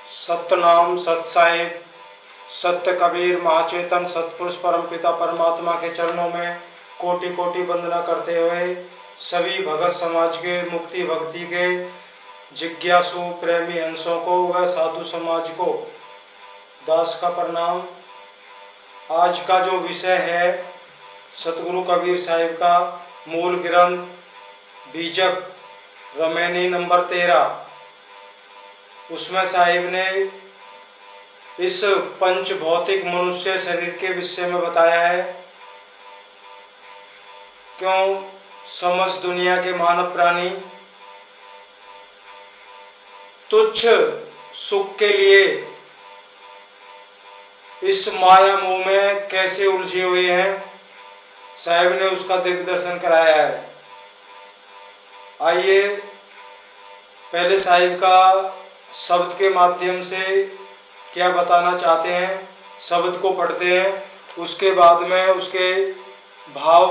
सतनाम सत साहिब सत्य कबीर महाचेतन सतपुरुष परमपिता परमात्मा के चरणों में कोटि कोटि वंदना करते हुए सभी भगत समाज के मुक्ति भक्ति के जिज्ञासु प्रेमी हंसों को व साधु समाज को दास का प्रणाम। आज का जो विषय है सतगुरु कबीर साहिब का मूल ग्रंथ बीजक रमैनी नंबर 13, उसमें साहिब ने इस पंच भौतिक मनुष्य शरीर के विषय में बताया है। क्यों समस्त दुनिया के मानव प्राणी तुच्छ सुख के लिए इस माया मोह में कैसे उलझे हुए हैं, साहिब ने उसका दिव्य दर्शन कराया है। आइए पहले साहिब का शब्द के माध्यम से क्या बताना चाहते हैं, शब्द को पढ़ते हैं, उसके बाद में उसके भाव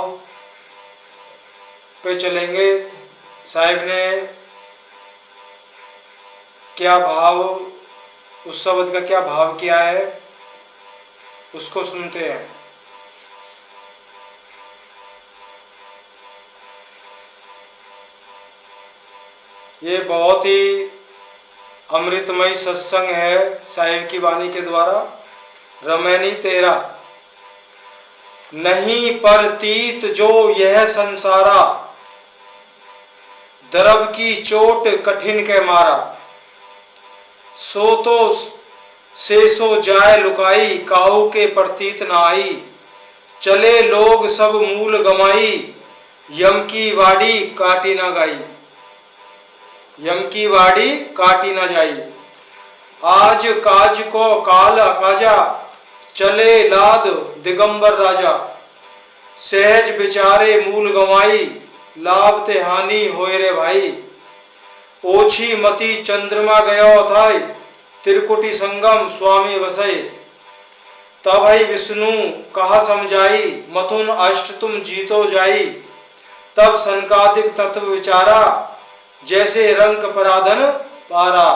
पे चलेंगे। साहिब ने क्या भाव, उस शब्द का क्या भाव किया है, उसको सुनते हैं। ये बहुत ही अमृतमय सत्संग है साहिब की वाणी के द्वारा। रमैनी 13। नहीं परतीत जो यह संसारा, द्रव की चोट कठिन के मारा। सो तो शेषो जाय लुकाई, काहू के प्रतीत न आई। चले लोग सब मूल गमाई, यम की वाड़ी काटी न गाई। यम की वाड़ी काटी न जाई। आज काज को काल अकाजा, चले लाद दिगंबर राजा। सहज बिचारे मूल गवाई, लाभ ते हानि होए रे भाई। ओछी मती चंद्रमा गयो थाई, त्रिकुटी संगम स्वामी वसई। तब ही विष्णु कहा समझाई, मथुन अष्ट तुम जीतो जाई। तब संकादिक तत्व विचारा, जैसे रंग पराधन पारा।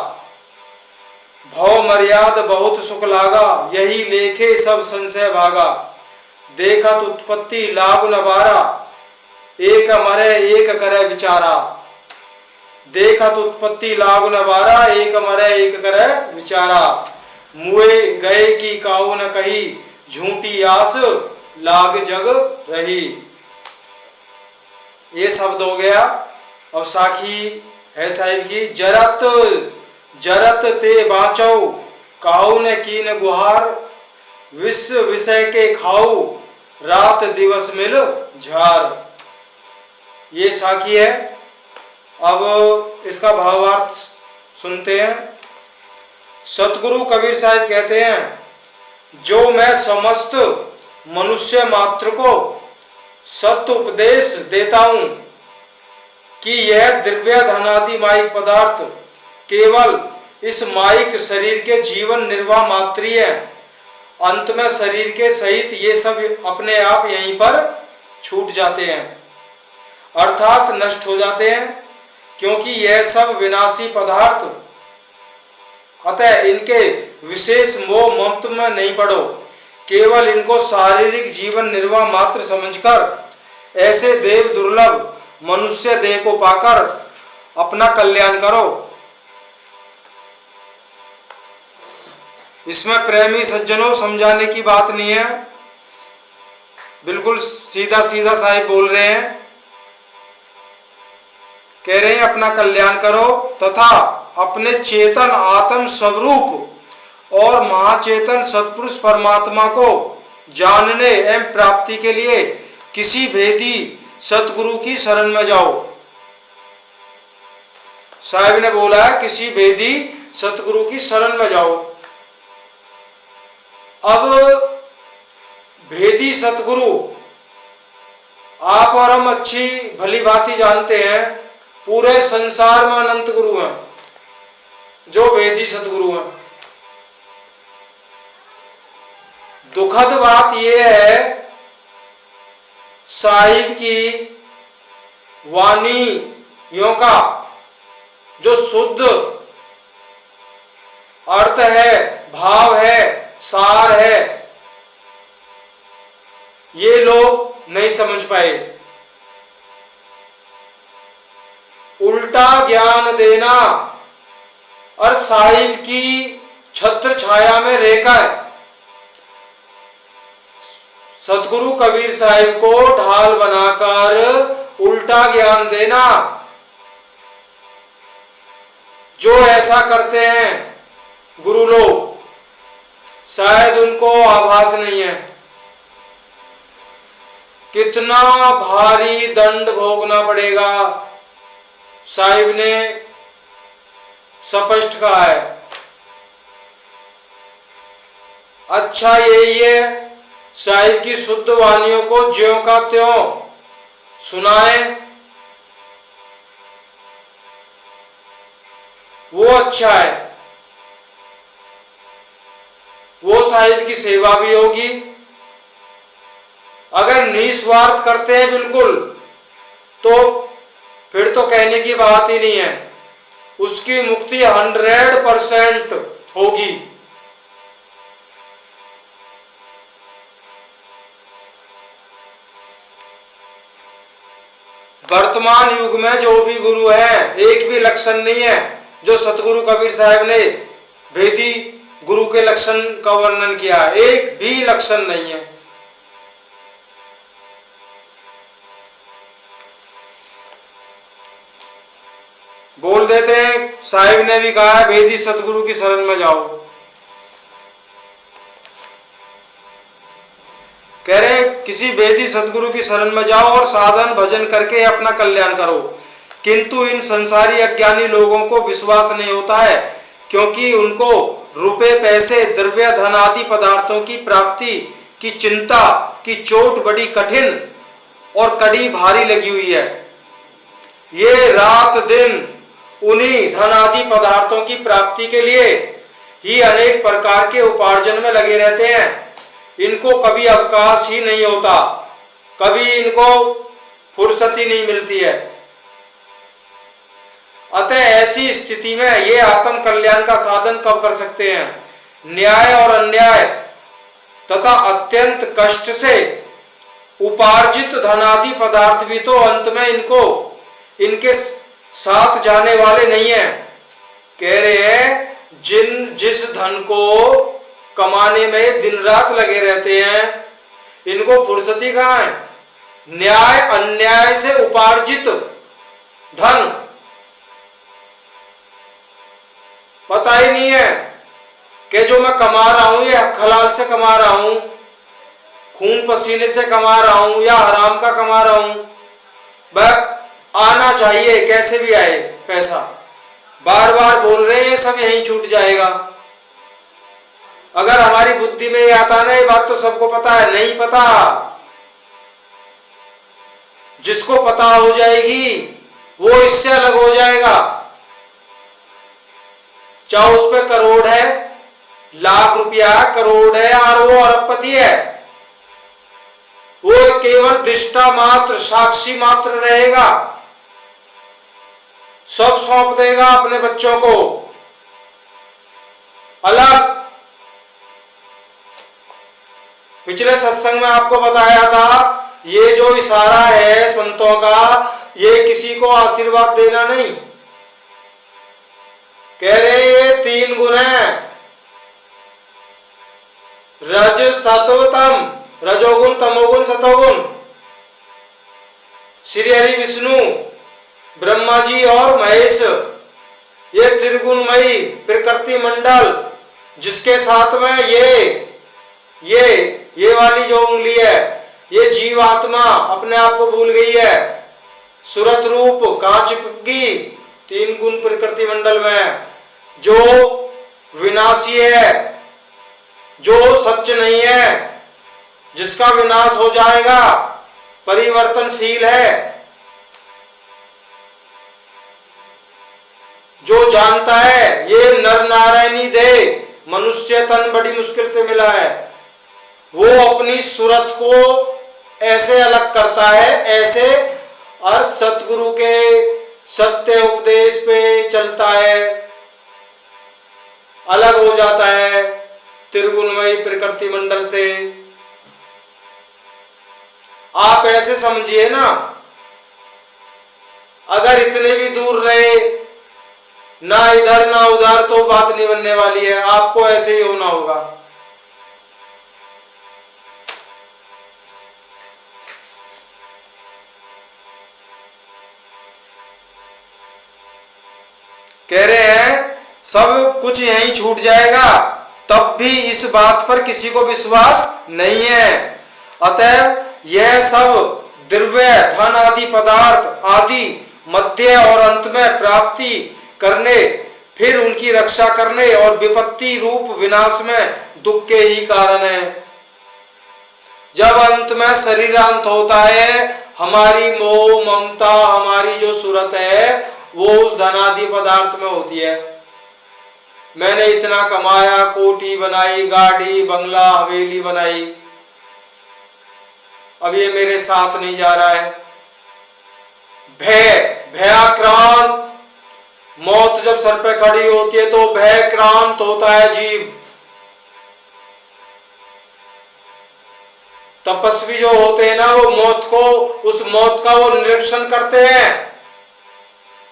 भव मर्याद बहुत सुख लागा, यही लेखे सब संशय भागा। देखत उत्पत्ति लाभ न बारा, एक मरे एक करे विचारा। देखत उत्पत्ति लाभ न बारा, एक मरे एक करे विचारा। मुए गए की काऊ न कही, झूठी आस लाग जग रही। ये शब्द हो गया। अब साखी है साहिब की। जरत जरत ते बाचो, काऊ ने कीन गुहार। विश्व विषय के खाऊ, रात दिवस मिल झार। ये साखी है। अब इसका भावार्थ सुनते हैं। सतगुरु कबीर साहिब कहते हैं, जो मैं समस्त मनुष्य मात्र को सत्य उपदेश देता हूं कि यह दिव्य धनादि माइक पदार्थ केवल इस माइक शरीर के जीवन निर्वाह मात्र ही है। अंत में शरीर के सहित ये सब अपने आप यहीं पर छूट जाते हैं, अर्थात नष्ट हो जाते हैं, क्योंकि यह सब विनाशी पदार्थ। अतः इनके विशेष मोह ममत्व में नहीं पड़ो, केवल इनको शारीरिक जीवन निर्वाह मात्र समझकर ऐसे देव दुर्लभ मनुष्य देह को पाकर अपना कल्याण करो। इसमें प्रेमी सज्जनों समझाने की बात नहीं है, बिल्कुल सीधा सीधा साहिब बोल रहे हैं। कह रहे हैं अपना कल्याण करो तथा अपने चेतन आत्म स्वरूप और महाचेतन सत्पुरुष परमात्मा को जानने एवं प्राप्ति के लिए किसी भेदी सतगुरु की शरण में जाओ। साहिब ने बोला है किसी भेदी सतगुरु की शरण में जाओ। अब भेदी सतगुरु आप और हम अच्छी भली भांति जानते हैं, पूरे संसार में अनंत गुरु हैं जो भेदी सतगुरु हैं। दुखद बात यह है, साहिब की वाणी यों का जो शुद्ध अर्थ है, भाव है, सार है, ये लोग नहीं समझ पाए। उल्टा ज्ञान देना और साहिब की छत्र छाया में रहकर सतगुरु कबीर साहिब को ढाल बनाकर उल्टा ज्ञान देना, जो ऐसा करते हैं गुरु लोग, शायद उनको आभास नहीं है कितना भारी दंड भोगना पड़ेगा। साहिब ने स्पष्ट कहा है। अच्छा यही है, साहिब की शुद्ध वाणियों को ज्यों का त्यों सुनाए, वो अच्छा है, वो साहिब की सेवा भी होगी। अगर निस्वार्थ करते हैं बिल्कुल, तो फिर तो कहने की बात ही नहीं है, उसकी मुक्ति 100% होगी। वर्तमान युग में जो भी गुरु है, एक भी लक्षण नहीं है जो सतगुरु कबीर साहब ने वेदी गुरु के लक्षण का वर्णन किया, एक भी लक्षण नहीं है। बोल देते हैं, साहिब ने भी कहा है वेदी सतगुरु की शरण में जाओ। कह रहे किसी वेदी सतगुरु की शरण में जाओ और साधन भजन करके अपना कल्याण करो। किंतु इन संसारी अज्ञानी लोगों को विश्वास नहीं होता है, क्योंकि उनको रुपए पैसे द्रव्य धन आदि पदार्थों की प्राप्ति की चिंता की चोट बड़ी कठिन और कड़ी भारी लगी हुई है। ये रात दिन उन्हीं धन आदि पदार्थों की प्राप्ति के लिए ही अनेक प्रकार के उपार्जन में लगे रहते हैं। इनको कभी अवकाश ही नहीं होता, कभी इनको फुर्सत ही नहीं मिलती है। अतः ऐसी स्थिति में ये आत्म कल्याण का साधन कब कर सकते हैं? न्याय और अन्याय तथा अत्यंत कष्ट से उपार्जित धनादि पदार्थ भी तो अंत में इनके साथ जाने वाले नहीं है। कह रहे हैं जिस धन को कमाने में दिन रात लगे रहते हैं, इनको फुर्सती कहाँ है? न्याय अन्याय से उपार्जित धन पता ही नहीं है कि जो मैं कमा रहा हूं या हलाल से कमा रहा हूं, खून पसीने से कमा रहा हूं या हराम का कमा रहा हूं। वह आना चाहिए, कैसे भी आए पैसा। बार बार बोल रहे हैं सब यहीं छूट जाएगा। अगर हमारी बुद्धि में ये आता ना, ये बात तो सबको पता है, नहीं पता। जिसको पता हो जाएगी वो इससे अलग हो जाएगा। चाहे उस पे करोड़ है, लाख रुपया करोड़ है, और वो अरबपति है, वो केवल दृष्टा मात्र साक्षी मात्र रहेगा। सब सौंप देगा अपने बच्चों को अलग। पिछले सत्संग में आपको बताया था, ये जो इशारा है संतों का, ये किसी को आशीर्वाद देना नहीं। कह रहे ये 3 गुण हैं, रज सत्व तम, रजोगुण तमोगुण सतोगुण। श्री हरि विष्णु ब्रह्मा जी और महेश, ये त्रिगुणमयी प्रकृति मंडल, जिसके साथ में ये वाली जो उंगली है, ये जीवात्मा अपने आप को भूल गई है। सुरत रूप कांच की 3 गुण प्रकृति मंडल में, जो विनाशी है, जो सच नहीं है, जिसका विनाश हो जाएगा, परिवर्तनशील है, जो जानता है ये नर नारायणी दे मनुष्य तन बड़ी मुश्किल से मिला है, वो अपनी सूरत को ऐसे अलग करता है, ऐसे। और सतगुरु के सत्य उपदेश पे चलता है, अलग हो जाता है त्रिगुणमयी प्रकृति मंडल से। आप ऐसे समझिए ना, अगर इतने भी दूर रहे, ना इधर ना उधर, तो बात नहीं बनने वाली है, आपको ऐसे ही होना होगा। कह रहे हैं सब कुछ यहीं छूट जाएगा, तब भी इस बात पर किसी को विश्वास नहीं है। अतः यह सब द्रव्य धन आदि पदार्थ आदि मध्य और अंत में प्राप्ति करने, फिर उनकी रक्षा करने और विपत्ति रूप विनाश में दुख के ही कारण है। जब अंत में शरीरांत होता है, हमारी मोह ममता, हमारी जो सूरत है वो उस धनादि पदार्थ में होती है। मैंने इतना कमाया, कोठी बनाई, गाड़ी बंगला हवेली बनाई, अब ये मेरे साथ नहीं जा रहा है। भयाक्रांत, मौत जब सर पे खड़ी होती है तो भयक्रांत होता है जीव। तपस्वी जो होते हैं ना, वो मौत को, उस मौत का वो निरीक्षण करते हैं,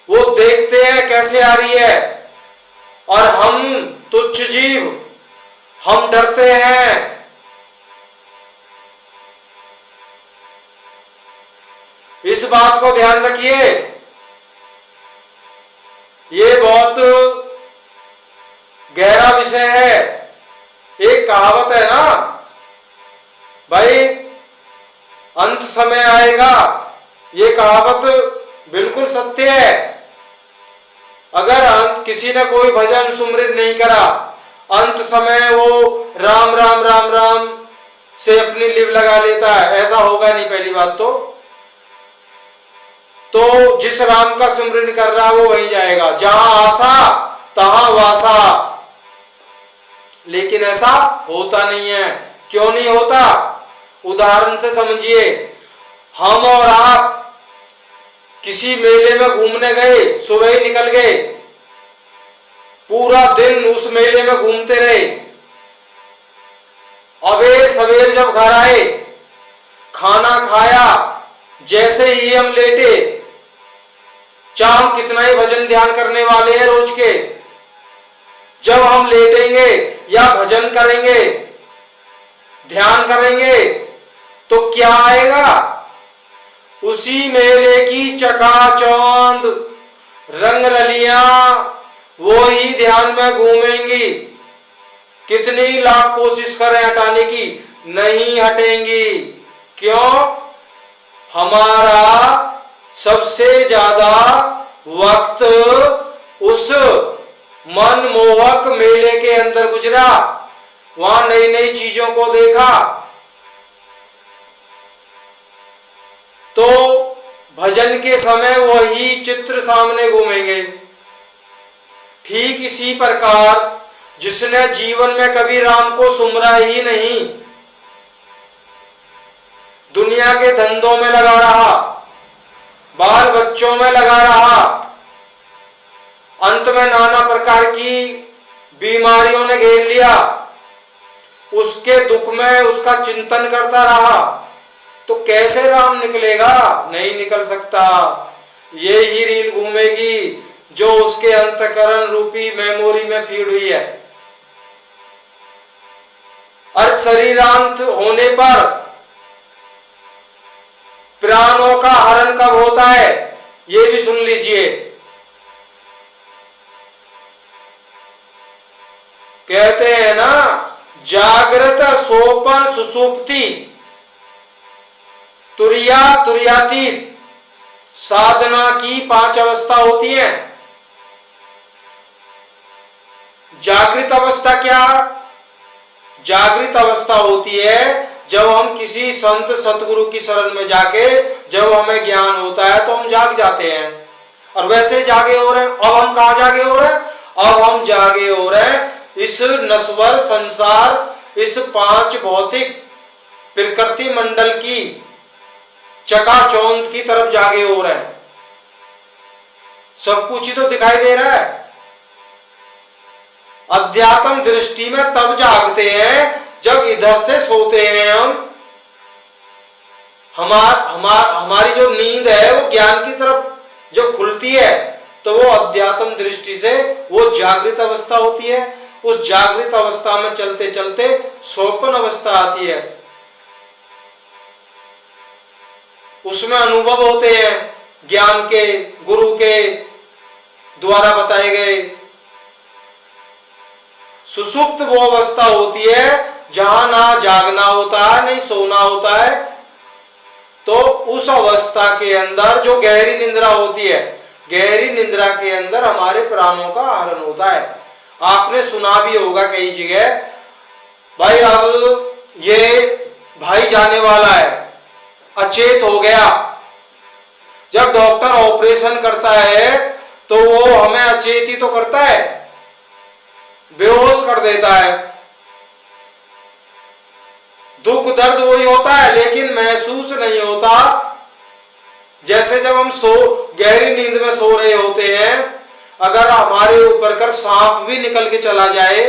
वो देखते हैं कैसे आ रही है। और हम तुच्छ जीव, हम डरते हैं। इस बात को ध्यान रखिए, ये बहुत गहरा विषय है। एक कहावत है ना भाई, अंत समय आएगा, ये कहावत बिल्कुल सत्य है। अगर अंत किसी ने कोई भजन सुमृत नहीं करा, अंत समय वो राम राम राम राम से अपनी लिव लगा लेता है, ऐसा होगा नहीं। पहली बात तो जिस राम का सुमरन कर रहा है वो वहीं जाएगा, जहां आशा तहां वासा। लेकिन ऐसा होता नहीं है। क्यों नहीं होता? उदाहरण से समझिए, हम और आप किसी मेले में घूमने गए, सुबह ही निकल गए, पूरा दिन उस मेले में घूमते रहे, अबेर सवेर जब घर आए, खाना खाया, जैसे ही हम लेटे, चाहे हम कितना ही भजन ध्यान करने वाले हैं रोज के, जब हम लेटेंगे या भजन करेंगे, ध्यान करेंगे, तो क्या आएगा? उसी मेले की चकाचौंध रंग रलियां वो ही ध्यान में घूमेंगी। कितनी लाख कोशिश करें हटाने की, नहीं हटेंगी। क्यों? हमारा सबसे ज्यादा वक्त उस मनमोहक मेले के अंदर गुजरा, वहां नई नई चीजों को देखा। तो भजन के समय वही चित्र सामने घूमेंगे। ठीक इसी प्रकार जिसने जीवन में कभी राम को सुमरा ही नहीं, दुनिया के धंधों में लगा रहा, बाल बच्चों में लगा रहा, अंत में नाना प्रकार की बीमारियों ने घेर लिया, उसके दुख में उसका चिंतन करता रहा, तो कैसे राम निकलेगा? नहीं निकल सकता। ये ही रील घूमेगी जो उसके अंतःकरण रूपी मेमोरी में फीड हुई है। और शरीरांत होने पर प्राणों का हरण कब होता है, ये भी सुन लीजिए। कहते हैं ना, जागृत सोपन सुसुप्ति तुरिया तुरियातीत साधना की 5 अवस्था होती है। जागृत अवस्था क्या? जागृत अवस्था होती है जब हम किसी संत सतगुरु की शरण में जाके जब हमें ज्ञान होता है तो हम जाग जाते हैं, और वैसे जागे हो रहे हैं। अब हम कहाँ जागे हो रहे हैं? अब हम जागे हो रहे हैं इस नश्वर संसार, इस 5 भौतिक प्रकृति मंडल की चकाचौंध की तरफ जागे हो रहे हैं। सब कुछ ही तो दिखाई दे रहा है। अध्यात्म दृष्टि में तब जागते हैं जब इधर से सोते हैं हम। हमारी जो नींद है वो ज्ञान की तरफ जब खुलती है तो वो अध्यात्म दृष्टि से वो जागृत अवस्था होती है। उस जागृत अवस्था में चलते चलते स्वप्न अवस्था आती है, उसमें अनुभव होते हैं ज्ञान के, गुरु के द्वारा बताए गए। सुषुप्त वो अवस्था होती है जहां ना जागना होता है नहीं सोना होता है। तो उस अवस्था के अंदर जो गहरी निद्रा होती है, गहरी निद्रा के अंदर हमारे प्राणों का आहरण होता है। आपने सुना भी होगा कई जगह, भाई अब ये भाई जाने वाला है, अचेत हो गया। जब डॉक्टर ऑपरेशन करता है तो वो हमें अचेत ही तो करता है, बेहोश कर देता है। दुख दर्द वही होता है लेकिन महसूस नहीं होता। जैसे जब हम गहरी नींद में सो रहे होते हैं, अगर हमारे ऊपर कर सांप भी निकल के चला जाए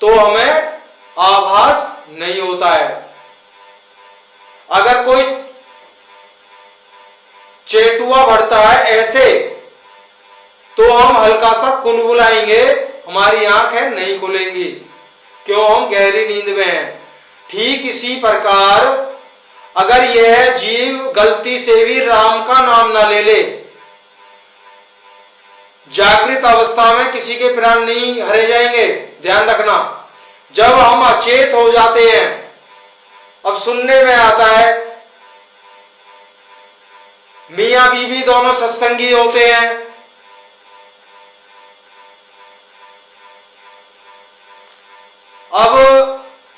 तो हमें आभास नहीं होता है। अगर कोई चेटुआ बढ़ता है ऐसे तो हम हल्का सा कुलबुलाएंगे, हमारी आंखें नहीं खुलेंगी, क्यों? हम गहरी नींद में हैं। ठीक इसी प्रकार अगर यह जीव गलती से भी राम का नाम ना ले ले, जागृत अवस्था में किसी के प्राण नहीं हरे जाएंगे। ध्यान रखना, जब हम अचेत हो जाते हैं, अब सुनने में आता है मियां बीवी दोनों सत्संगी होते हैं, अब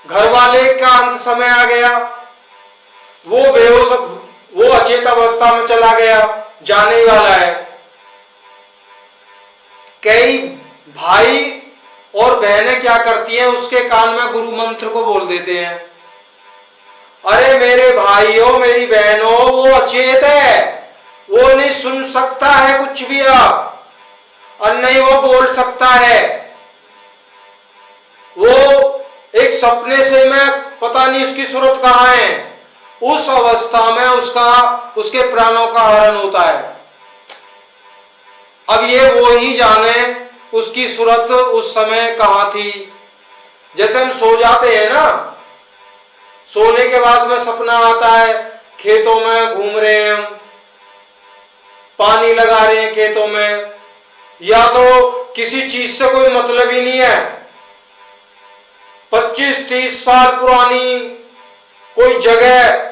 घर वाले का अंत समय आ गया, वो बेहोश, वो अचेत अवस्था में चला गया, जाने ही वाला है। कई भाई और बहनें क्या करती हैं, उसके कान में गुरु मंत्र को बोल देते हैं, अरे मेरे भाइयों मेरी बहनों वो अचेत है, वो नहीं सुन सकता है कुछ भी आप, और नहीं वो बोल सकता है, वो एक सपने से मैं पता नहीं उसकी सूरत कहाँ है, उस अवस्था में उसके प्राणों का हरण होता है। अब ये वो ही जाने उसकी सूरत उस समय कहाँ थी। जैसे हम सो जाते हैं ना, सोने के बाद में सपना आता है खेतों में घूम रहे हैं हम, पानी लगा रहे हैं खेतों में, या तो किसी चीज से कोई मतलब ही नहीं है, 25-30 साल पुरानी कोई जगह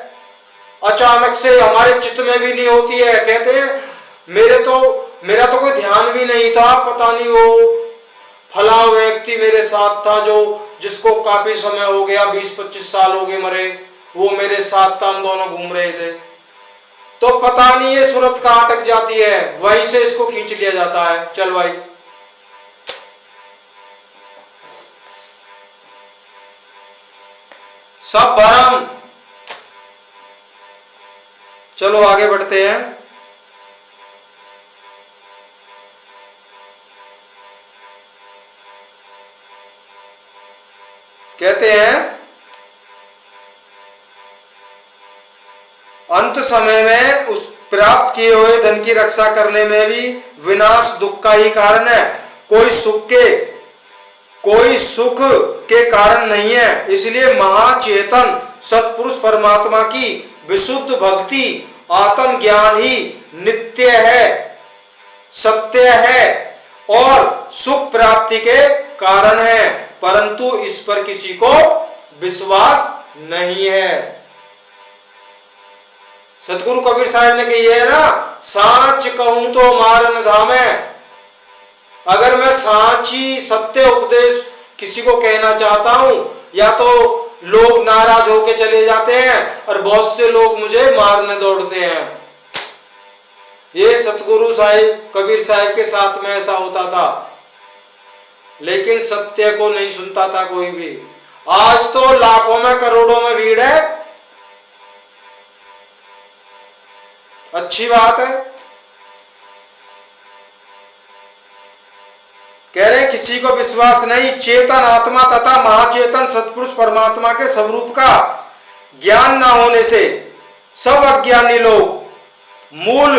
अचानक से हमारे चित्त में भी नहीं होती है। कहते हैं मेरा तो कोई ध्यान भी नहीं था, पता नहीं वो फला व्यक्ति मेरे साथ था जिसको काफी समय हो गया, 20-25 साल हो गए मरे, वो मेरे साथ था, हम दोनों घूम रहे थे। तो पता नहीं ये सूरत कहाँ अटक जाती है, वहीं से इसको खींच लिया जाता है, चल भाई। सब भरम। चलो आगे बढ़ते हैं। कहते हैं अंत समय में उस प्राप्त किए हुए धन की रक्षा करने में भी विनाश दुख का ही कारण है, कोई सुख के कारण नहीं है। इसलिए महाचेतन सत्पुरुष परमात्मा की विशुद्ध भक्ति आत्म ज्ञान ही नित्य है, सत्य है और सुख प्राप्ति के कारण है, परंतु इस पर किसी को विश्वास नहीं है। सतगुरु कबीर साहब ने कही है ना, सांच कहूं तो मारन धामे। अगर मैं सांची सत्य उपदेश किसी को कहना चाहता हूं, या तो लोग नाराज होकर चले जाते हैं और बहुत से लोग मुझे मारने दौड़ते हैं। ये सतगुरु साहिब कबीर साहिब के साथ में ऐसा होता था, लेकिन सत्य को नहीं सुनता था कोई भी। आज तो लाखों में करोड़ों में भीड़ है, अच्छी बात है, किसी को विश्वास नहीं। चेतन आत्मा तथा महाचेतन सत्पुरुष परमात्मा के स्वरूप का ज्ञान न होने से सब अज्ञानी लोग मूल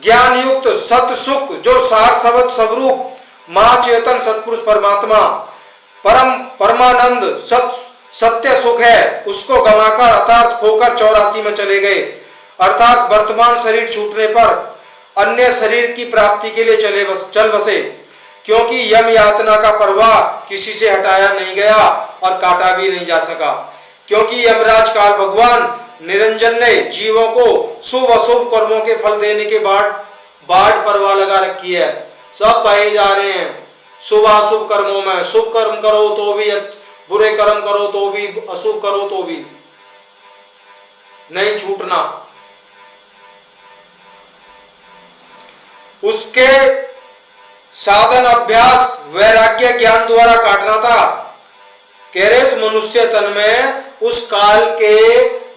ज्ञान युक्त सत सुख जो सार शब्द स्वरूप महाचेतन सत्पुरुष परमात्मा परम परमानंद सत्य सुख है, उसको गंवाकर अर्थात खोकर 84 में चले गए। अर्थात वर्तमान शरीर छूटने पर अन्य शरीर की प्राप्ति के लिए चल बसे, क्योंकि यम यातना का प्रवाह किसी से हटाया नहीं गया और काटा भी नहीं जा सका, क्योंकि यमराज काल भगवान निरंजन ने जीवों को शुभ अशुभ कर्मों के फल देने के बाढ़ परवाह लगा रखी है। सब बहे जा रहे हैं शुभ अशुभ कर्मों में। शुभ कर्म करो तो भी, बुरे कर्म करो तो भी, अशुभ करो तो भी नहीं छूटना। उसके साधन अभ्यास वैराग्य ज्ञान द्वारा काटना था। कह रहे उस मनुष्य तन में उस काल के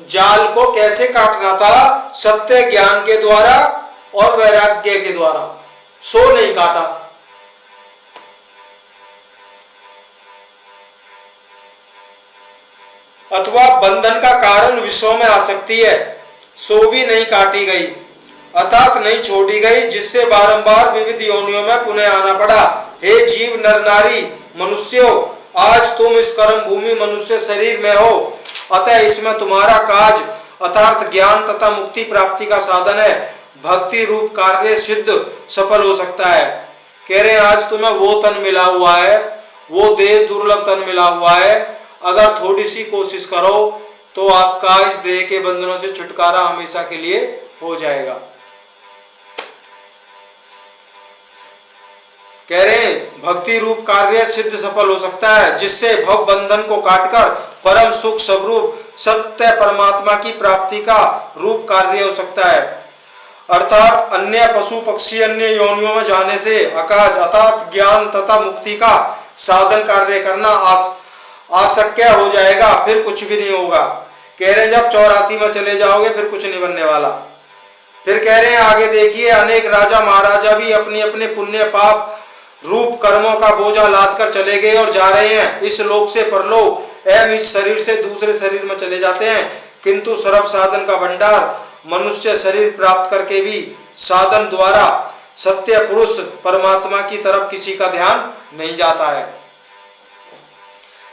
जाल को कैसे काटना था? सत्य ज्ञान के द्वारा और वैराग्य के द्वारा। सो नहीं काटा। अथवा बंधन का कारण विषयों में आसक्ति है, सो भी नहीं काटी गई, अर्थात नहीं छोड़ी गई, जिससे बारंबार विविध योनियों में पुनः आना पड़ा। हे जीव नर नारी मनुष्यों, आज तुम इस कर्म भूमि मनुष्य शरीर में हो, अतः इसमें तुम्हारा काज अर्थात ज्ञान तथा मुक्ति प्राप्ति का साधन है। भक्ति रूप कार्य सिद्ध सफल हो सकता है। कह रहे आज तुम्हें वो तन मिला हुआ है, वो देह दुर्लभ तन मिला हुआ है। अगर थोड़ी सी कोशिश करो तो आपका इस देह के बंधनों से छुटकारा हमेशा के लिए हो जाएगा। कह रहे भक्ति रूप कार्य सिद्ध सफल हो सकता है, जिससे भव बंधन को काटकर परम सुख स्वरूप सत्य परमात्मा की प्राप्ति का रूप कार्य हो सकता है। अर्थात अन्य पशु पक्षी अन्य योनियों में जाने से अकाज अर्थात ज्ञान तथा मुक्ति का साधन कार्य करना अशक्य हो जाएगा, फिर कुछ भी नहीं होगा। कह रहे जब 84 में चले जाओगे फिर कुछ नहीं बनने वाला। फिर कह रहे हैं आगे देखिए, अनेक राजा महाराजा भी अपने अपने पुण्य पाप रूप कर्मों का बोझा लाद कर चले गए और जा रहे हैं। इस लोक से परलोक एवं इस शरीर से दूसरे शरीर में चले जाते हैं, किंतु सर्व साधन का भंडार मनुष्य शरीर प्राप्त करके भी साधन द्वारा सत्य पुरुष परमात्मा की तरफ किसी का ध्यान नहीं जाता है।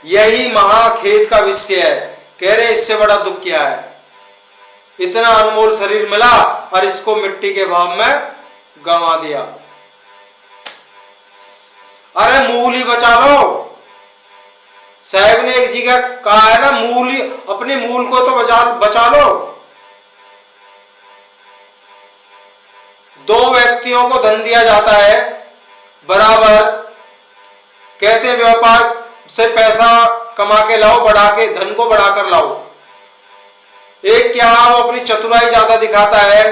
यही महाखेद का विषय है। कह रहे इससे बड़ा दुख क्या है? इतना अनमोल शरीर मिला और इसको मिट्टी के भाव में गंवा दिया। अरे मूल ही बचा लो। साहब ने एक जगह कहा है ना, मूल ही, अपने मूल को तो बचा लो। दो व्यक्तियों को धन दिया जाता है बराबर, कहते हैं व्यापार से पैसा कमा के लाओ, बढ़ा के धन को बढ़ाकर लाओ। एक क्या वो अपनी चतुराई ज्यादा दिखाता है,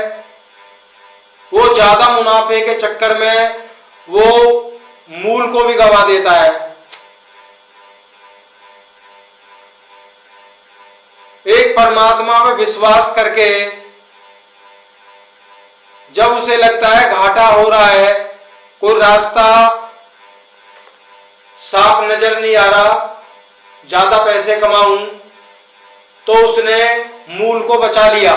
वो ज्यादा मुनाफे के चक्कर में वो मूल को भी गवा देता है। एक परमात्मा में विश्वास करके जब उसे लगता है घाटा हो रहा है, कोई रास्ता साफ नजर नहीं आ रहा, ज्यादा पैसे कमाऊं, तो उसने मूल को बचा लिया।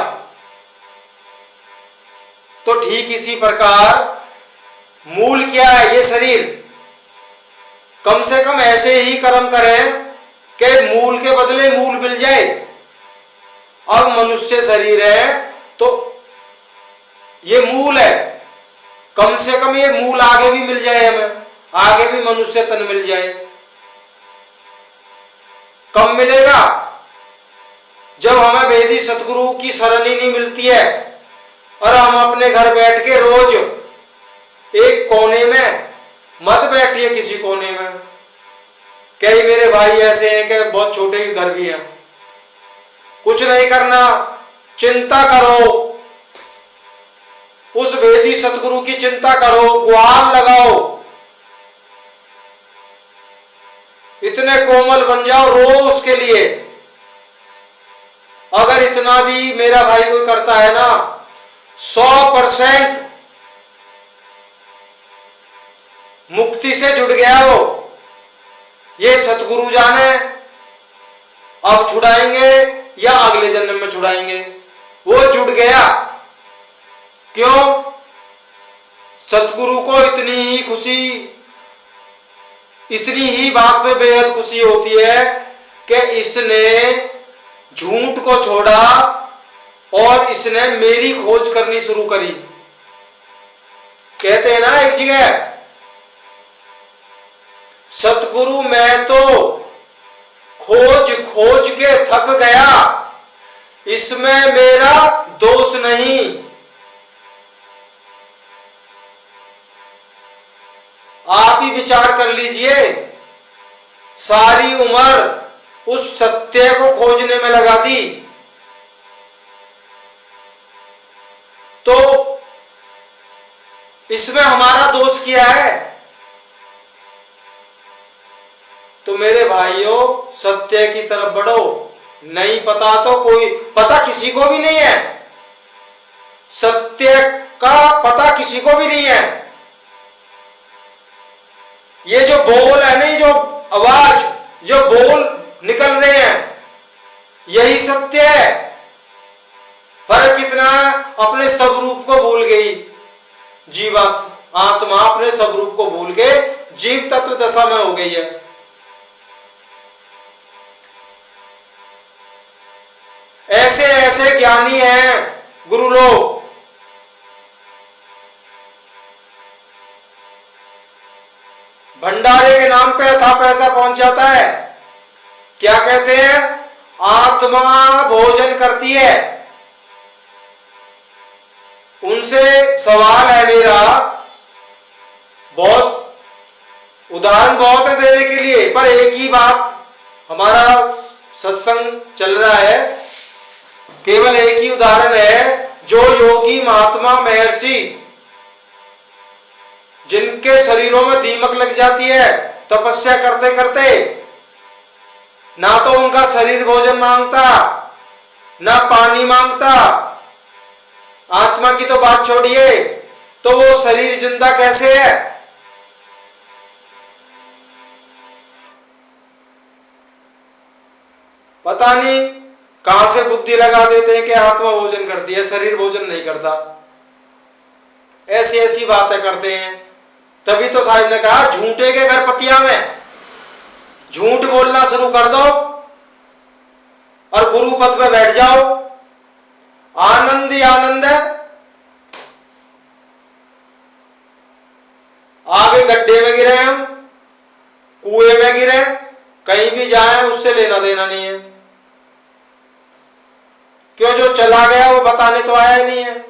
तो ठीक इसी प्रकार मूल क्या है? ये शरीर। कम से कम ऐसे ही कर्म करें कि मूल के बदले मूल मिल जाए। अब मनुष्य शरीर है तो ये मूल है, कम से कम ये मूल आगे भी मिल जाए, हमें आगे भी मनुष्य तन मिल जाए। कब मिलेगा? जब हमें वेदी सतगुरु की शरण ही नहीं मिलती है और हम अपने घर बैठ के रोज एक कोने में, मत बैठिए किसी कोने में। कई मेरे भाई ऐसे हैं कि बहुत छोटे घर भी हैं। कुछ नहीं करना, चिंता करो, उस वेदी सतगुरु की चिंता करो, गुहार लगाओ, इतने कोमल बन जाओ, रो उसके लिए। अगर इतना भी मेरा भाई कोई करता है ना, 100% मुक्ति से जुड़ गया वो। ये सतगुरु जाने अब छुड़ाएंगे या अगले जन्म में छुड़ाएंगे। वो जुड़ गया। क्यों? सतगुरु को इतनी ही खुशी, इतनी ही बात पे बेहद खुशी होती है कि इसने झूठ को छोड़ा और इसने मेरी खोज करनी शुरू करी। कहते हैं ना एक जगह, सतगुरु मैं तो खोज खोज के थक गया, इसमें मेरा दोष नहीं। आप ही विचार कर लीजिए, सारी उम्र उस सत्य को खोजने में लगा दी, तो इसमें हमारा दोष क्या है? तो मेरे भाइयों, सत्य की तरफ बढ़ो। नहीं पता तो कोई पता किसी को भी नहीं है, सत्य का पता किसी को भी नहीं है। ये जो बोल है नहीं, जो आवाज, जो बोल निकल रहे हैं, यही सत्य है। फर्क कितना है? अपने सब रूप को भूल गई जीवात्मा, आत्मा अपने सब रूप को भूल के जीव तत्व दशा में हो गई है। ऐसे ऐसे ज्ञानी हैं गुरु लोग, भंडारे के नाम पे अथा पैसा पहुंच जाता है। क्या कहते हैं? आत्मा भोजन करती है। उनसे सवाल है मेरा, बहुत उदाहरण बहुत है देने के लिए, पर एक ही बात, हमारा सत्संग चल रहा है, केवल एक ही उदाहरण है। जो योगी महात्मा महर्षि जिनके शरीरों में दीमक लग जाती है तपस्या करते करते, ना तो उनका शरीर भोजन मांगता, ना पानी मांगता, आत्मा की तो बात छोड़िए, तो वो शरीर जिंदा कैसे है? पता नहीं कहां से बुद्धि लगा देते हैं कि आत्मा भोजन करती है, शरीर भोजन नहीं करता। ऐसी ऐसी बातें करते हैं। तभी तो साहिब ने कहा, झूठे के घर पतिया में झूठ बोलना शुरू कर दो और गुरु पद पे बैठ जाओ, आनंद ही आनंद है। आगे गड्ढे में गिरे हम, कुएं में गिरे, कहीं भी जाए उससे लेना देना नहीं है। क्यों? जो चला गया वो बताने तो आया ही नहीं है।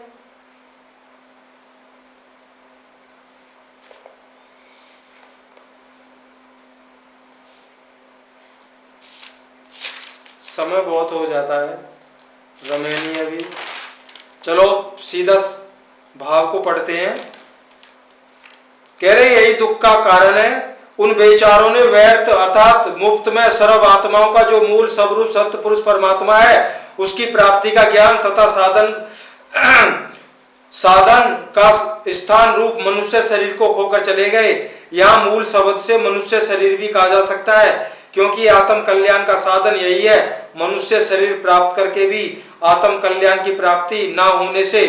समय बहुत हो जाता है, रमेनी अभी। चलो सीधा भाव को पढ़ते हैं। कह रहे यही दुख का कारण है, उन बेचारों ने व्यर्थ अर्थात मुफ्त में सर्व आत्माओं का जो मूल स्वरूप सत्य पुरुष परमात्मा है, उसकी प्राप्ति का ज्ञान तथा साधन का स्थान रूप मनुष्य शरीर को खोकर चले गए। यहाँ मूल शब्द से मनुष्य शरीर भी कहा जा सकता है, क्योंकि आत्म कल्याण का साधन यही है। मनुष्य शरीर प्राप्त करके भी आत्म कल्याण की प्राप्ति ना होने से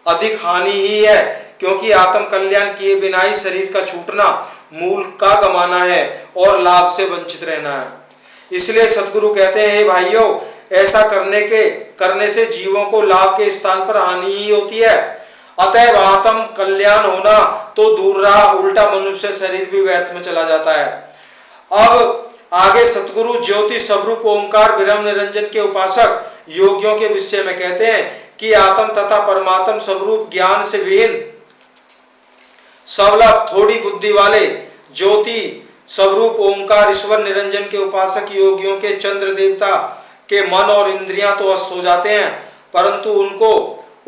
अधिक हानि ही है, क्योंकि आत्म कल्याण किए बिना ही शरीर का छूटना, मूल का गमाना है और लाभ से वंचित रहना है। इसलिए सदगुरु कहते हैं, हे भाइयों, ऐसा करने से जीवों को लाभ के स्थान पर हानि ही होती है। अतएव आत्म कल्याण होना तो दूर रहा, उल्टा मनुष्य शरीर भी व्यर्थ में चला जाता है। अब आगे सतगुरु ज्योति स्वरूप ओंकार ब्रह्म निरंजन के उपासक योगियों के विषय में कहते हैं कि आत्म तथा परमात्म स्वरूप ज्ञान से विहीन सबला थोड़ी बुद्धि वाले ज्योति स्वरूप ओंकार ईश्वर निरंजन के उपासक योगियों के चंद्र देवता के मन और इंद्रियां तो अस्त हो जाते हैं, परंतु उनको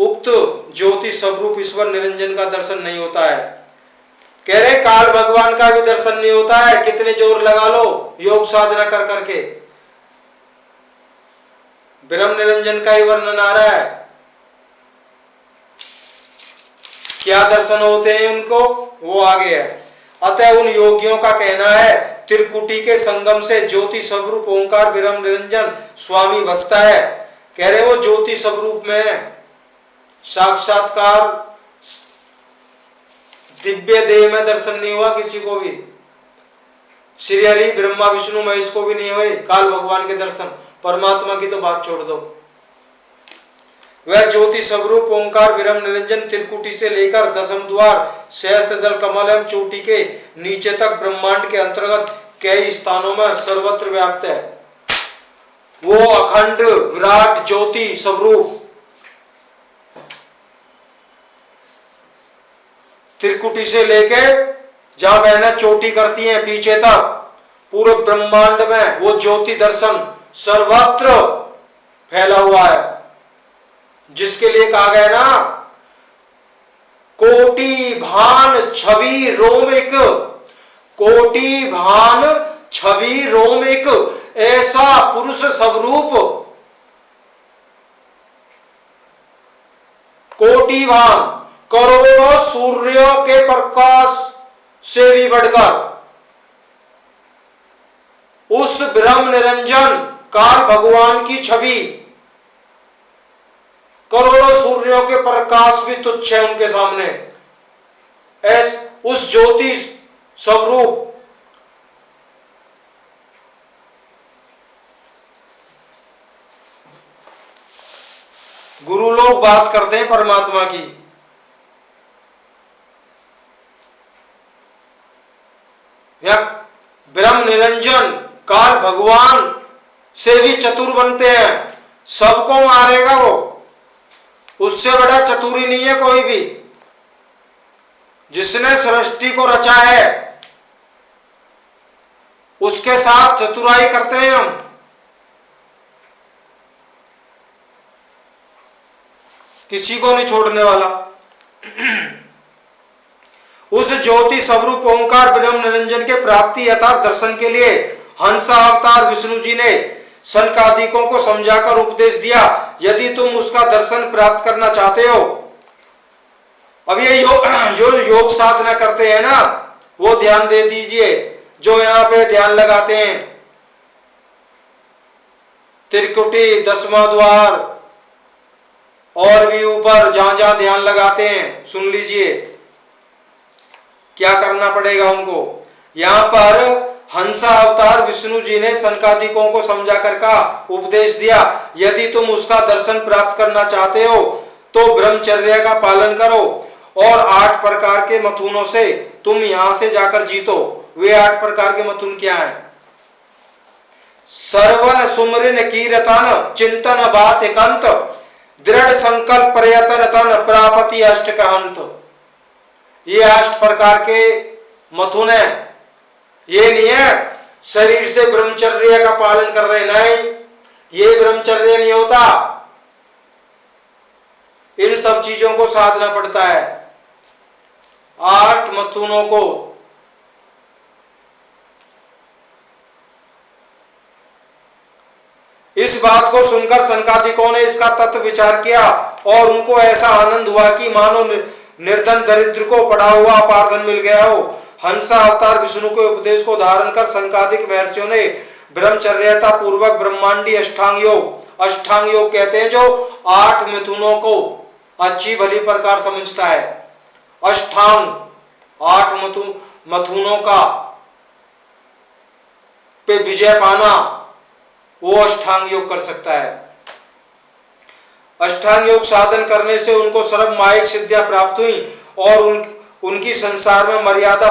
उक्त ज्योति स्वरूप ईश्वर निरंजन का दर्शन नहीं होता है। कह रहे काल भगवान का भी दर्शन नहीं होता है, कितने जोर लगा लो योग साधना कर करके। ब्रह्म निरंजन का ही वर्णन आ रहा है। क्या दर्शन होते हैं उनको, वो आगे है। अतः उन योगियों का कहना है त्रिकुटी के संगम से ज्योति स्वरूप ओंकार ब्रह्म निरंजन स्वामी बसता है। कह रहे वो ज्योति स्वरूप में है, साक्षात्कार दिव्य देह में दर्शन नहीं हुआ किसी को भी, श्री हरि ब्रह्मा विष्णु महेश को भी नहीं हुए काल भगवान के दर्शन, परमात्मा की तो बात छोड़ दो। वह ज्योति स्वरूप ओंकार ब्रह्म निरंजन त्रिकुटी से लेकर दशम द्वार सहस्त्र दल कमल एवं चोटी के नीचे तक ब्रह्मांड के अंतर्गत कई स्थानों में सर्वत्र व्याप्त है। वो अखंड विराट ज्योति स्वरूप त्रिकुटी से लेके जहां बहनें चोटी करती हैं पीछे तक पूरे ब्रह्मांड में वो ज्योति दर्शन सर्वत्र फैला हुआ है, जिसके लिए कहा गया ना कोटि भान छवि रोमिक, कोटि भान छवि रोमिक, ऐसा पुरुष स्वरूप कोटि भान करोड़ों सूर्यों के प्रकाश से भी बढ़कर उस ब्रह्म निरंजन काल भगवान की छवि करोड़ों सूर्यों के प्रकाश भी तुच्छ है उनके सामने। उस ज्योति स्वरूप गुरु लोग बात करते हैं परमात्मा की, या ब्रह्म निरंजन काल भगवान से भी चतुर बनते हैं, सबको मारेगा वो, उससे बड़ा चतुरी नहीं है कोई भी। जिसने सृष्टि को रचा है उसके साथ चतुराई करते हैं हम। किसी को नहीं छोड़ने वाला। उस ज्योति स्वरूप ओंकार ब्रह्म निरंजन के प्राप्ति यथार्थ दर्शन के लिए हंसा अवतार विष्णु जी ने सनकादिकों को समझाकर उपदेश दिया। यदि तुम उसका दर्शन प्राप्त करना चाहते हो, अब ये जो योग साधना करते हैं ना, वो ध्यान दे दीजिए, जो यहाँ पे ध्यान लगाते हैं त्रिकुटी दसवां द्वार और भी ऊपर जहां जहां ध्यान लगाते हैं, सुन लीजिए क्या करना पड़ेगा उनको। यहाँ पर हंसा अवतार विष्णु जी ने सनकादिकों को समझा कर का उपदेश दिया, यदि तुम उसका दर्शन प्राप्त करना चाहते हो तो ब्रह्मचर्य का पालन करो और 8 प्रकार के मथुनों से तुम यहां से जाकर जीतो। वे 8 प्रकार के मथुन क्या हैं? सर्वन सुमरिन कीर्तन चिंतन बात एकांत दृढ़ संकल्प प्रयत्न तन प्रापति अष्ट कांत। ये 8 प्रकार के मथुन है। ये नहीं है शरीर से ब्रह्मचर्य का पालन कर रहे, नहीं, ये ब्रह्मचर्य नहीं होता। इन सब चीजों को साधना पड़ता है। 8 मथुनों को इस बात को सुनकर सनकादिकों ने इसका तत्व विचार किया और उनको ऐसा आनंद हुआ कि मानो निर्धन दरिद्र को पड़ा हुआ अपार धन मिल गया हो। हंसा अवतार विष्णु के उपदेश को धारण कर सनकादिक महर्षियों ने ब्रह्मचर्यता पूर्वक ब्रह्मांडी अष्टांग योग कहते हैं जो 8 मिथुनों को अच्छी भली प्रकार समझता है। अष्टांग 8 मथुनों का पे विजय पाना, वो अष्टांग योग कर सकता है। अष्टांग योग साधन करने से उनको सर्व मायिक सिद्धियां प्राप्त हुई और उनकी संसार में मर्यादा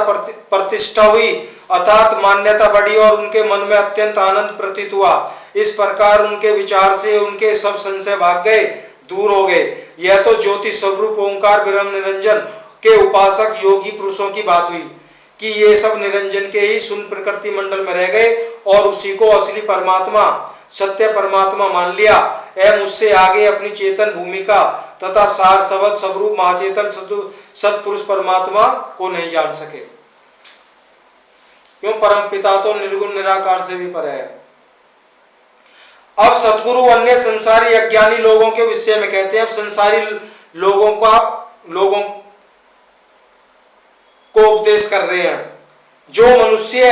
प्रतिष्ठा हुई, अर्थात मान्यता बढ़ी और उनके मन में अत्यंत आनंद प्रतीत हुआ। इस प्रकार उनके विचार से उनके सब संशय भाग गए, दूर हो गए। यह तो ज्योति स्वरूप ओंकार ब्रह्म निरंजन के उपासक योगी पुरुषों की बात हुई कि ये सब निरंजन के ही शून्य प्रकृति मंडल में रह गए और उसी को असली परमात्मा सत्य परमात्मा मान लिया एवं उससे आगे अपनी चेतन भूमिका तथा सार सवत स्वरूप महाचेतन सत्पुरुष परमात्मा को नहीं जान सके। क्यों? परम पिता तो निर्गुण निराकार से भी परे है। अब सद्गुरु अन्य संसारी अज्ञानी लोगों के विषय में कहते हैं। अब संसारी लोगों को उपदेश कर रहे हैं। जो मनुष्य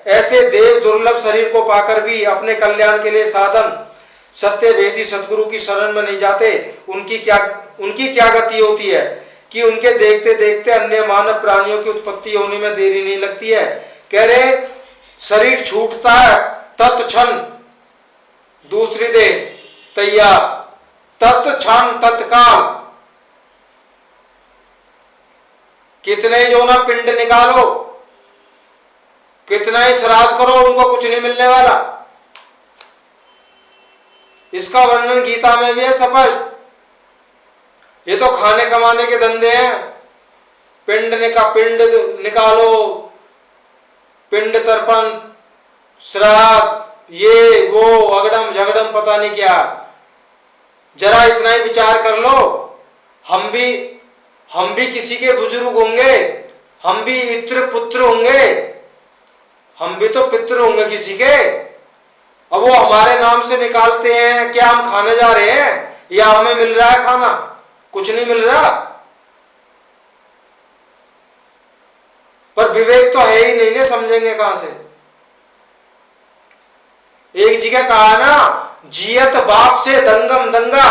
ऐसे देव दुर्लभ शरीर को पाकर भी अपने कल्याण के लिए साधन सत्य वेदी सदगुरु की शरण में नहीं जाते, उनकी क्या गति होती है कि उनके देखते देखते अन्य मानव प्राणियों की उत्पत्ति होने में देरी नहीं लगती है। कह रहे शरीर छूटता है तत्क्षण दूसरी देह तैयार, तत्क्षण तत्काल। कितने जो ना पिंड निकालो, कितना ही श्राद्ध करो, उनको कुछ नहीं मिलने वाला। इसका वर्णन गीता में भी है स्पष्ट। ये तो खाने कमाने के धंधे हैं। पिंड निकालो, पिंड तर्पण, श्राद्ध, ये वो अगड़म झगड़म पता नहीं क्या। जरा इतना ही विचार कर लो, हम भी किसी के बुजुर्ग होंगे, हम भी इत्र पुत्र होंगे, हम भी तो पितृ होंगे किसी के। अब वो हमारे नाम से निकालते हैं, क्या हम खाने जा रहे हैं या हमें मिल रहा है खाना? कुछ नहीं मिल रहा। पर विवेक तो है ही नहीं, समझेंगे कहां से? एक जगह कहा ना, जियत बाप से दंगम दंगा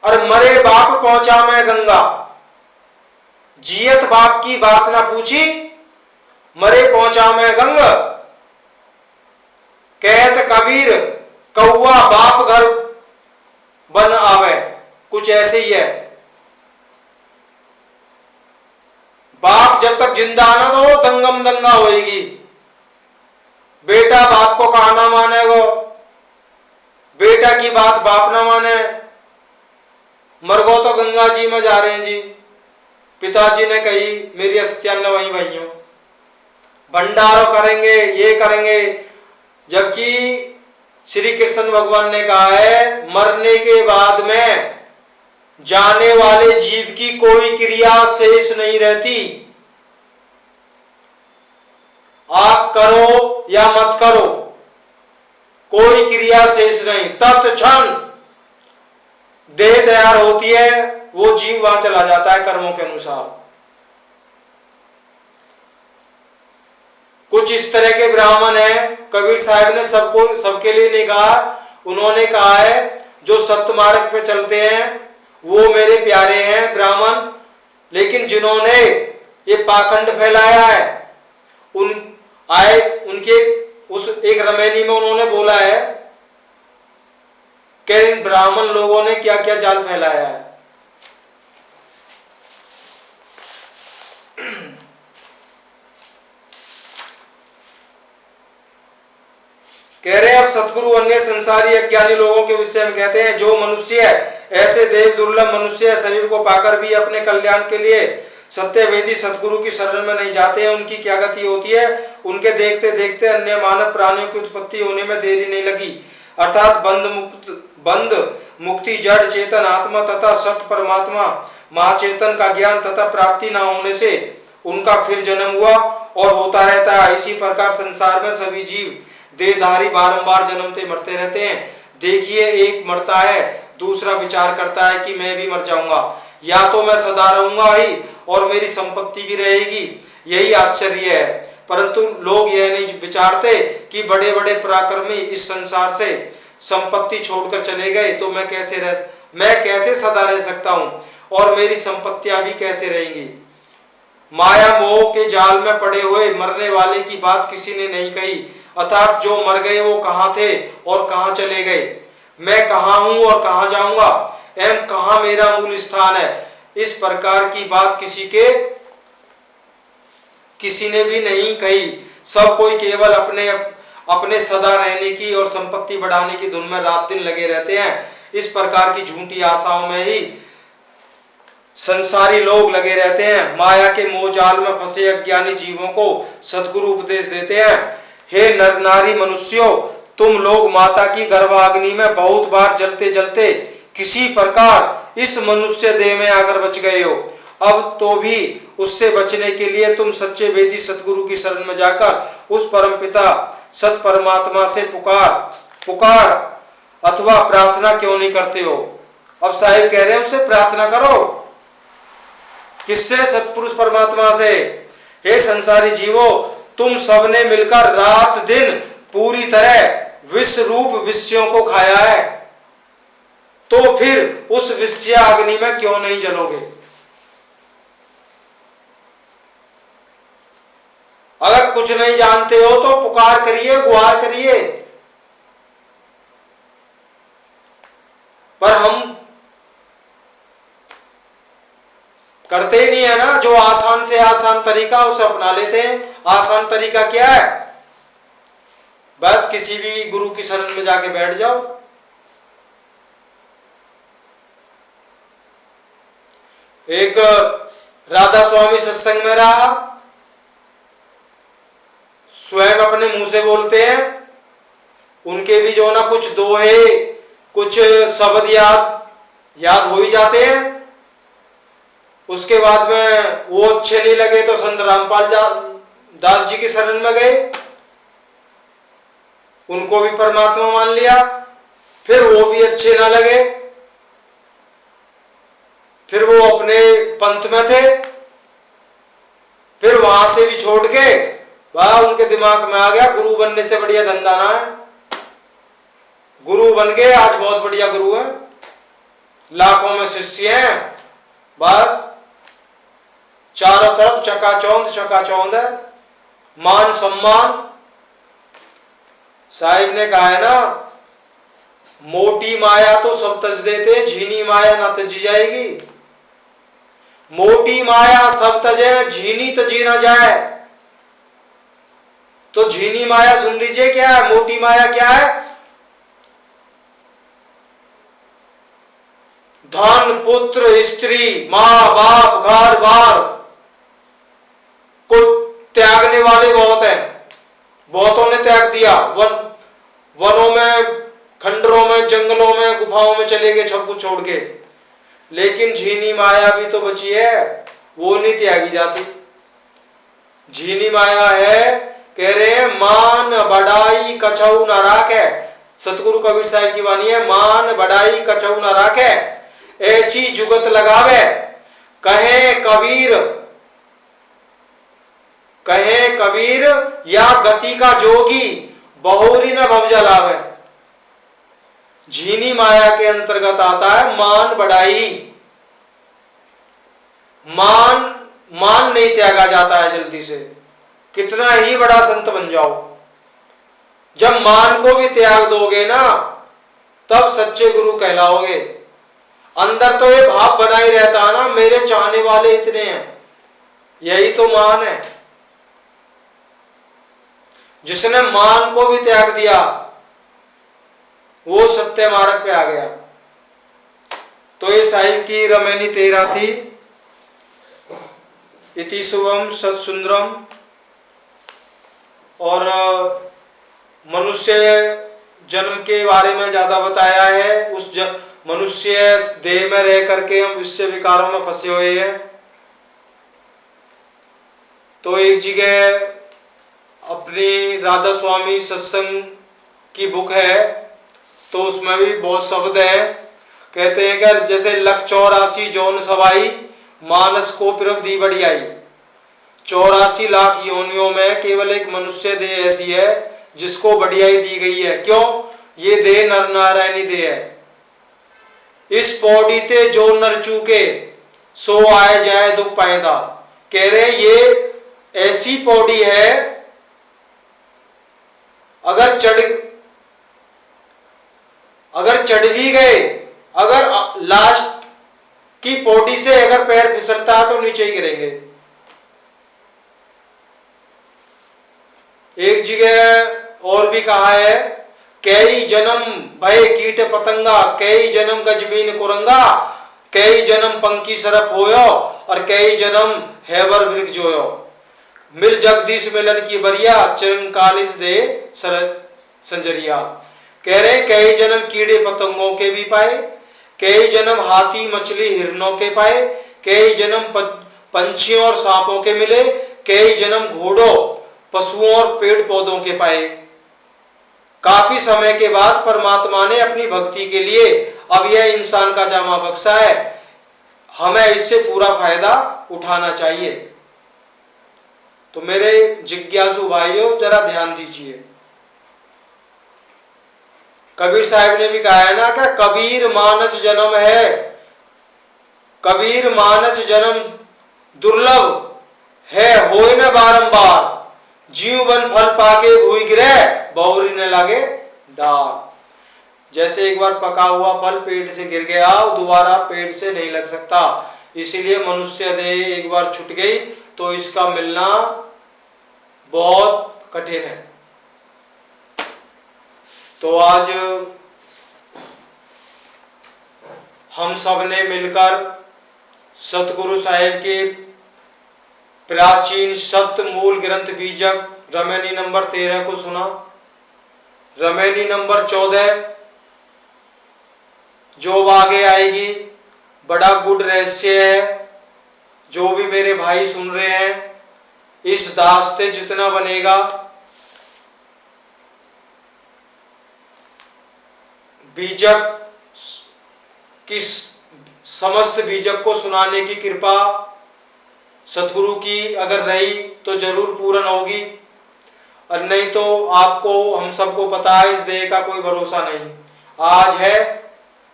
और मरे बाप पहुंचा मैं गंगा। जियत बाप की बात ना पूछी, मरे पहुंचा मैं गंग। कहत कबीर कौआ बाप घर बन आवे, कुछ ऐसे ही है। बाप जब तक जिंदा ना तो दंगम दंगा होएगी। बेटा बाप को कहा ना मानेगो, बेटा की बात बाप ना माने। मरगो तो गंगा जी में जा रहे हैं जी। पिताजी ने कही मेरी 97 भाइयों, भंडारो करेंगे, ये करेंगे, जबकि श्री कृष्ण भगवान ने कहा है मरने के बाद में जाने वाले जीव की कोई क्रिया शेष नहीं रहती। आप करो या मत करो, कोई क्रिया शेष नहीं। तत्क्षण देह तैयार होती है, वो जीव वहां चला जाता है कर्मों के अनुसार। कुछ इस तरह के ब्राह्मण हैं, कबीर साहब ने सबके लिए नहीं कहा। उन्होंने कहा है जो सत्य मार्ग पे चलते हैं वो मेरे प्यारे हैं ब्राह्मण, लेकिन जिन्होंने ये पाखंड फैलाया है उनके उस एक रमैनी में उन्होंने बोला है कि इन ब्राह्मण लोगों ने क्या क्या जाल फैलाया है। कह रहे हैं अब सतगुरु अन्य संसारी अज्ञानी लोगों के विषय में कहते हैं, जो मनुष्य ऐसे देव दुर्लभ मनुष्य शरीर को पाकर भी अपने कल्याण के लिए सत्यवेदी सतगुरु की शरण में नहीं जाते हैं, उनकी क्या गति होती है? उनके देखते देखते अन्य मानव प्राणियों की उत्पत्ति होने में देरी नहीं लगी। अर्थात बंध मुक्ति जड़ चेतन आत्मा तथा सत्य परमात्मा महाचेतन का ज्ञान तथा प्राप्ति न होने से उनका फिर जन्म हुआ और होता रहता है। इसी प्रकार संसार में सभी जीव देहधारी बारंबार जन्मते मरते रहते हैं। देखिए, एक मरता है, दूसरा विचार करता है कि मैं भी मर जाऊंगा, या तो मैं सदा रहूंगा ही और मेरी संपत्ति भी रहेगी। यही आश्चर्य है। परंतु लोग यह नहीं विचारते कि बड़े बड़े पराक्रमी इस संसार से संपत्ति छोड़कर चले गए तो मैं कैसे सदा रह सकता हूं और मेरी संपत्तियां भी कैसे रहेंगी। माया मोह के जाल में पड़े हुए मरने वाले की बात किसी ने नहीं कही। अर्थात जो मर गए वो कहां थे और कहां चले गए, मैं कहां हूं और कहां जाऊंगा, एवं कहां मेरा मूल स्थान है, इस प्रकार की बात किसी ने भी नहीं कही। सब कोई केवल अपने सदा रहने की और संपत्ति बढ़ाने की धुन में रात दिन लगे रहते हैं। इस प्रकार की झूठी आशाओं में ही संसारी लोग लगे रहते हैं। माया के मोहजाल में फंसे अज्ञानी जीवों को सद्गुरु उपदेश देते हैं, हे नर नारी मनुष्यों, तुम लोग माता की गर्भाग्नि में बहुत बार जलते जलते किसी प्रकार इस मनुष्य देह में आकर बच गए हो। अब तो भी उससे बचने के लिए तुम सच्चे वेदी सतगुरु की शरण में जाकर उस परमपिता सत परमात्मा से पुकार अथवा प्रार्थना क्यों नहीं करते हो? अब साहिब कह रहे हैं उससे प्रार्थना करो। किससे? सतपुरुष परमात्मा से। हे संसारी जीवो, तुम सबने मिलकर रात दिन पूरी तरह विष रूप विषयों को खाया है, तो फिर उस विषया अग्नि में क्यों नहीं जलोगे? अगर कुछ नहीं जानते हो तो पुकार करिए, गुहार करिए, पर हम करते ही नहीं है ना। जो आसान से आसान तरीका उसे अपना लेते हैं। आसान तरीका क्या है? बस किसी भी गुरु की शरण में जाके बैठ जाओ। एक राधा स्वामी सत्संग में रहा, स्वयं अपने मुंह से बोलते हैं, उनके भी जो ना कुछ दोहे, कुछ शब्द याद हो ही जाते हैं। उसके बाद में वो अच्छे नहीं लगे तो संत रामपाल दास जी की शरण में गए, उनको भी परमात्मा मान लिया। फिर वो भी अच्छे ना लगे, फिर वो अपने पंथ में थे, फिर वहां से भी छोड़ के वह उनके दिमाग में आ गया गुरु बनने से बढ़िया धंधा ना है। गुरु बन गए, आज बहुत बढ़िया गुरु है, लाखों में शिष्य हैं, बस चारों तरफ चकाचौंध है, मान सम्मान। साहिब ने कहा है ना, मोटी माया तो सब तज देते, झीनी माया ना तजी जाएगी। मोटी माया सब तजे, झीनी तजी ना जाए। तो झीनी माया सुन लीजिए क्या है, मोटी माया क्या है? धन, पुत्र, स्त्री, माँ बाप, घर बार को त्यागने वाले बहुत हैं। बहुतों ने त्याग दिया, वनों में, खंडरों में, जंगलों में, गुफाओं में चले गए सब कुछ छोड़ के। लेकिन झीनी माया भी तो बची है, वो नहीं त्यागी जाती। झीनी माया है, कह रहे हैं मान बढ़ाई कछऊ न राखे। सतगुरु कबीर साहब की वाणी है, मान बढ़ाई कछऊ न राखे, ऐसी जुगत लगावे। कहे कबीर या गति का जोगी, बहुरी न भव जलावे। झीनी माया के अंतर्गत आता है मान बढ़ाई। मान नहीं त्यागा जाता है जल्दी से, कितना ही बड़ा संत बन जाओ। जब मान को भी त्याग दोगे ना, तब सच्चे गुरु कहलाओगे। अंदर तो ये भाव बना ही रहता है ना, मेरे चाहने वाले इतने हैं, यही तो मान है। जिसने मान को भी त्याग दिया वो सत्य मार्ग पे आ गया। तो ये साहिब की रमैनी तेरा थी। इति शुभम सत्सुंदरम। और मनुष्य जन्म के बारे में ज्यादा बताया है। उस मनुष्य देह में रह करके हम विषय विकारों में फंसे हुए हैं। तो एक जगह अपनी राधा स्वामी सत्संग की बुक है, तो उसमें भी बहुत शब्द है। कहते हैं कि जैसे लख 84 जौन सवाई, मानस को प्रभ दी बढ़ियाई। 84 लाख योनियों में केवल एक मनुष्य देह ऐसी है जिसको बढ़ियाई दी गई है। क्यों? ये देह नर नारायणी देह है। इस पौड़ी ते जो नर चूके, सो आए जाए दुख पैदा। कह रहे ये ऐसी पौड़ी है, अगर चढ़ भी गए, अगर लास्ट की पौड़ी से अगर पैर फिसलता है तो नीचे ही गिरेंगे। एक जगह और भी कहा है, कई जन्म भय कीट पतंगा, कई जन्म गजबीन कुरंगा, कई जन्म पंखी सरप होयो, और कई जन्म हैबर वृक्ष जोयो। मिल जगदीश मिलन की बरिया, चिरंकालिस दे संजरिया। कह रहे कई जन्म कीड़े पतंगों के भी पाए, कई जन्म हाथी मछली हिरणों के पाए, कई जन्म पंछियों और सांपों के मिले, कई जन्म घोड़ों पशुओं और पेड़ पौधों के पाए। काफी समय के बाद परमात्मा ने अपनी भक्ति के लिए अब यह इंसान का जामा बख्शा है। हमें इससे पूरा फायदा उठाना चाहिए। तो मेरे जिज्ञासु भाइयों जरा ध्यान दीजिए, कबीर साहब ने भी कहा है ना, क्या कबीर मानस जन्म है, कबीर मानस जन्म दुर्लभ है, होए न बारंबार, जीव बन फल पाके भूई गिरे, बहुरी न लगे डार। जैसे एक बार पका हुआ फल पेड़ से गिर गया, दोबारा पेड़ से नहीं लग सकता, इसीलिए मनुष्य देह एक बार छूट गई तो इसका मिलना बहुत कठिन है। तो आज हम सब ने मिलकर सतगुरु साहेब के प्राचीन सत्य मूल ग्रंथ बीजक रमैनी नंबर 13 को सुना। रमैनी नंबर 14 जो आगे आएगी बड़ा गुड रहस्य है, जो भी मेरे भाई सुन रहे हैं, इस दास्ते जितना बनेगा बीजक की समस्त बीजक को सुनाने की कृपा सतगुरु की अगर रही तो जरूर पूर्ण होगी, और नहीं तो आपको हम सबको पता है इस देह का कोई भरोसा नहीं, आज है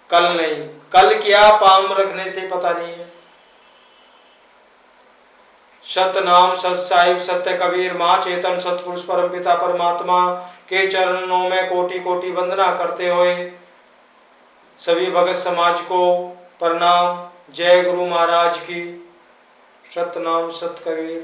कल नहीं, कल क्या पाम रखने से पता नहीं है। सत नाम सत साहिब सत्य कबीर माँ चेतन सतपुरुष परमपिता परमात्मा के चरणों में कोटि कोटि वंदना करते हुए सभी भगत समाज को प्रणाम। जय गुरु महाराज की। सतनाम सत कबीर।